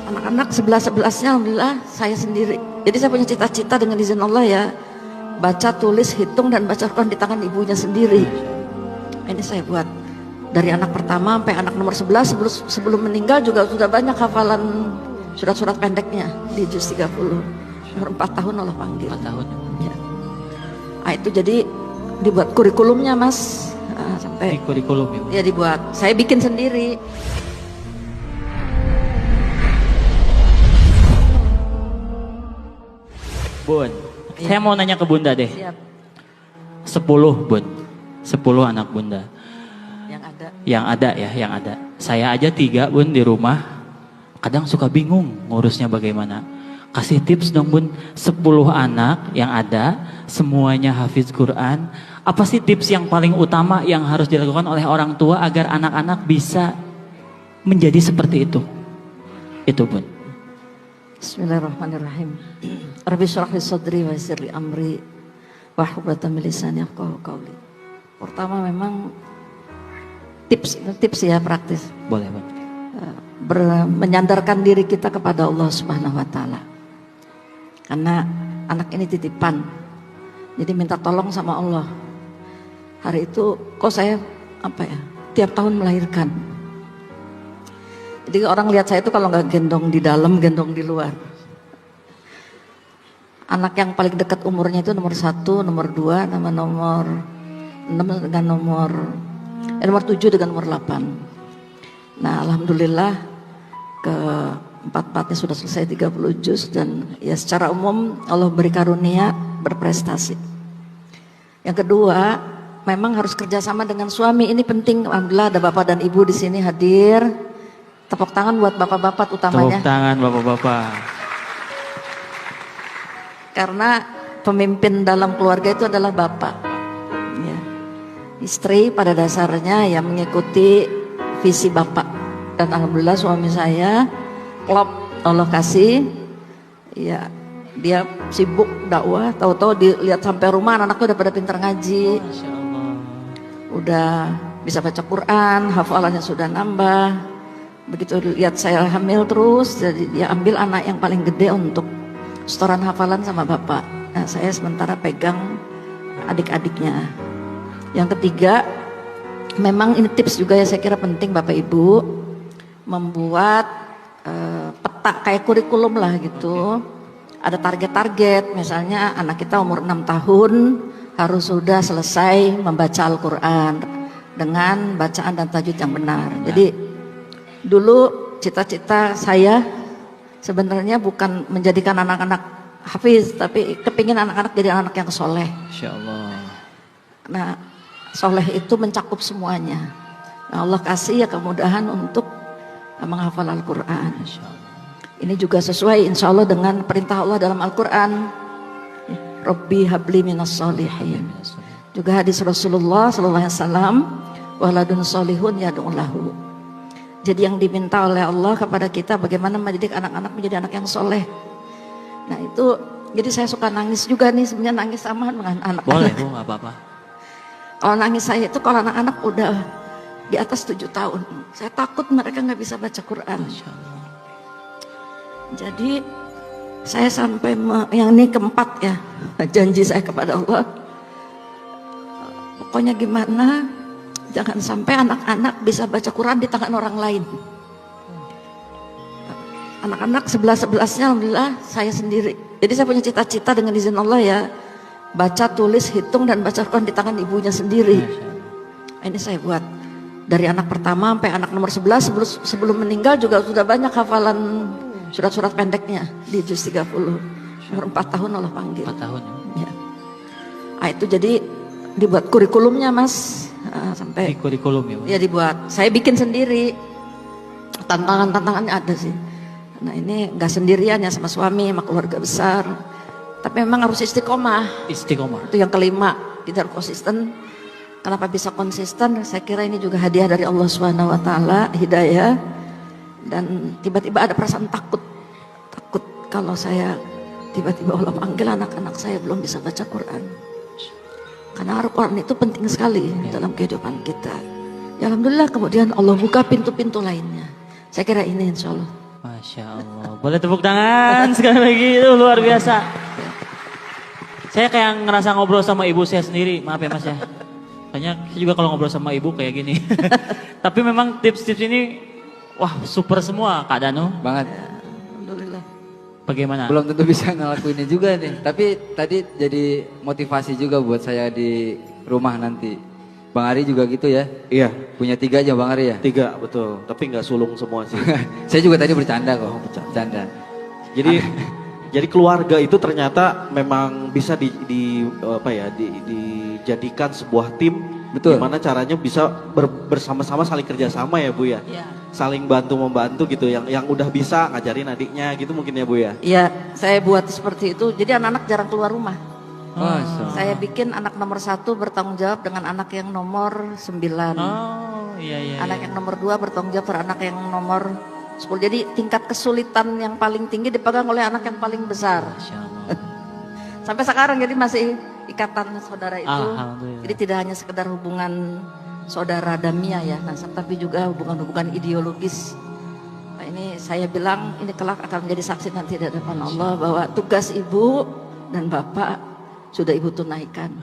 Anak-anak sebelas-sebelasnya alhamdulillah saya sendiri. Jadi saya punya cita-cita dengan izin Allah ya, baca, tulis, hitung dan baca Quran di tangan ibunya sendiri. Ini saya buat dari anak pertama sampai anak nomor 11, sebelum meninggal juga sudah banyak hafalan surat-surat pendeknya di juz 30. Umur 4 tahun Allah panggil. 4 tahun. Ya. Nah, itu jadi dibuat kurikulumnya Mas. Nah, sampai Di kurikulum ya, Bu? ya dibuat. Saya bikin sendiri. Bun, Iya. saya mau nanya ke Bunda deh. Siap. 10 Bun, 10 anak Bunda. Yang ada. Yang ada. Saya aja 3 Bun di rumah. Kadang suka bingung ngurusnya bagaimana. Kasih tips dong Bun, 10 anak yang ada, semuanya hafiz Quran. Apa sih tips yang paling utama yang harus dilakukan oleh orang tua agar anak-anak bisa menjadi seperti itu? Itu Bun. Bismillahirrahmanirrahim. Rabbi syrah li sadri wa yassir li amri wahlul min lisani yafqahu qawli. Pertama memang tips ya praktis. Boleh Bun. Menyandarkan diri kita kepada Allah Subhanahu wa taala. Karena anak ini titipan. Jadi minta tolong sama Allah. Hari itu kok saya tiap tahun melahirkan. Jadi orang lihat saya itu kalau nggak gendong di dalam, gendong di luar. Anak yang paling dekat umurnya itu nomor 1, nomor 2, nama nomor 6 dengan nomor 7 dengan nomor 8. Nah alhamdulillah ke-4-4-nya sudah selesai 30 juz dan ya secara umum Allah beri karunia berprestasi. Yang kedua, memang harus kerjasama dengan suami, ini penting. Alhamdulillah ada bapak dan ibu di sini hadir. Tepuk tangan buat bapak-bapak utamanya. Tepuk tangan bapak-bapak. Karena pemimpin dalam keluarga itu adalah bapak. Ya. Istri pada dasarnya yang mengikuti visi bapak. Dan alhamdulillah suami saya klop Allah kasih. Ya, dia sibuk dakwah. Tahu-tahu dilihat sampai rumah anak-anaknya udah pada pintar ngaji. Masya Allah. Udah bisa baca Quran, hafalannya sudah nambah. Begitu lihat saya hamil terus, jadi dia ambil anak yang paling gede untuk setoran hafalan sama bapak. Nah, saya sementara pegang adik-adiknya. Yang ketiga, memang ini tips juga ya saya kira penting Bapak Ibu, membuat peta kayak kurikulum lah gitu. Ada target-target, misalnya anak kita umur 6 tahun harus sudah selesai membaca Al-Quran dengan bacaan dan tajwid yang benar. Jadi dulu cita-cita saya sebenarnya bukan menjadikan anak-anak hafiz, tapi kepingin anak-anak jadi anak yang soleh. Insya Allah. Nah, soleh itu mencakup semuanya. Nah, Allah kasih ya kemudahan untuk menghafal Al-Quran. Ini juga sesuai insya Allah dengan perintah Allah dalam Al-Quran. Rabbi habli minas solihin. Juga hadis Rasulullah SAW, waladun solihun yad'ulahu. Jadi yang diminta oleh Allah kepada kita bagaimana mendidik anak-anak menjadi anak yang soleh. Nah itu, jadi saya suka nangis juga nih, sebenarnya nangis sama dengan anak-anak. Boleh Bu, nggak apa-apa. Kalau nangis saya itu kalau anak-anak udah di atas 7 tahun, saya takut mereka nggak bisa baca Quran. Jadi saya sampai yang ini keempat ya, janji saya kepada Allah. Pokoknya gimana, jangan sampai anak-anak bisa baca Quran di tangan orang lain. Anak-anak 11-11nya alhamdulillah saya sendiri. Jadi saya punya cita-cita dengan izin Allah ya, baca, tulis, hitung dan baca Quran di tangan ibunya sendiri. Ini saya buat dari anak pertama sampai anak nomor 11, sebelum meninggal juga sudah banyak hafalan surat-surat pendeknya di juz 30. Umur 4 tahun Allah panggil. 4 tahun ya. Nah, itu jadi dibuat kurikulumnya Mas. Sampai di kurikulum ya Bu? Ya dibuat. Saya bikin sendiri. Tantangannya ada sih. Nah ini nggak sendirian ya, sama suami, sama keluarga besar. Tapi memang harus istiqomah. Istiqomah. Itu yang kelima, kita harus konsisten. Kenapa bisa konsisten? Saya kira ini juga hadiah dari Allah Subhanahu Wa Taala, hidayah. Dan tiba-tiba ada perasaan takut kalau saya tiba-tiba Allah panggil anak-anak saya belum bisa baca Quran. Karena Al-Quran itu penting sekali dalam kehidupan kita. Ya Alhamdulillah kemudian Allah buka pintu-pintu lainnya. Saya kira ini insya Allah Masya Allah. Boleh tepuk tangan sekali lagi, itu luar biasa. Saya kayak ngerasa ngobrol sama ibu saya sendiri, maaf ya mas ya. Soalnya saya juga kalau ngobrol sama ibu kayak gini. Tapi memang tips-tips ini, wah super semua Kak Danu. Banget. Alhamdulillah. Bagaimana? Belum tentu bisa ngelakuinnya juga nih. Tapi tadi jadi motivasi juga buat saya di rumah nanti. Bang Ari juga gitu ya? Iya, Punya 3 aja Bang Ari ya? 3 betul. Tapi nggak sulung semua sih. Saya juga tadi bercanda kok. Bercanda. Jadi jadi keluarga itu ternyata memang bisa dijadikan sebuah tim. Betul. Gimana caranya bisa bersama-sama saling kerjasama ya Bu ya. Iya. Saling bantu membantu gitu. Yang udah bisa ngajarin adiknya gitu mungkin ya Bu ya. Iya, saya buat seperti itu. Jadi anak-anak jarang keluar rumah. Masa. Saya bikin anak nomor 1 bertanggung jawab dengan anak yang nomor 9. Oh iya. Anak yang nomor 2 bertanggung jawab pada anak yang nomor 10. Jadi tingkat kesulitan yang paling tinggi dipegang oleh anak yang paling besar. Masya Allah. Sampai sekarang jadi masih ikatan saudara itu. Alhamdulillah. Jadi tidak hanya sekedar hubungan saudara damia ya, nah, tapi juga hubungan-hubungan ideologis. Nah, ini saya bilang ini kelak akan menjadi saksi nanti di hadapan Allah bahwa tugas ibu dan bapak sudah ibu tunaikan.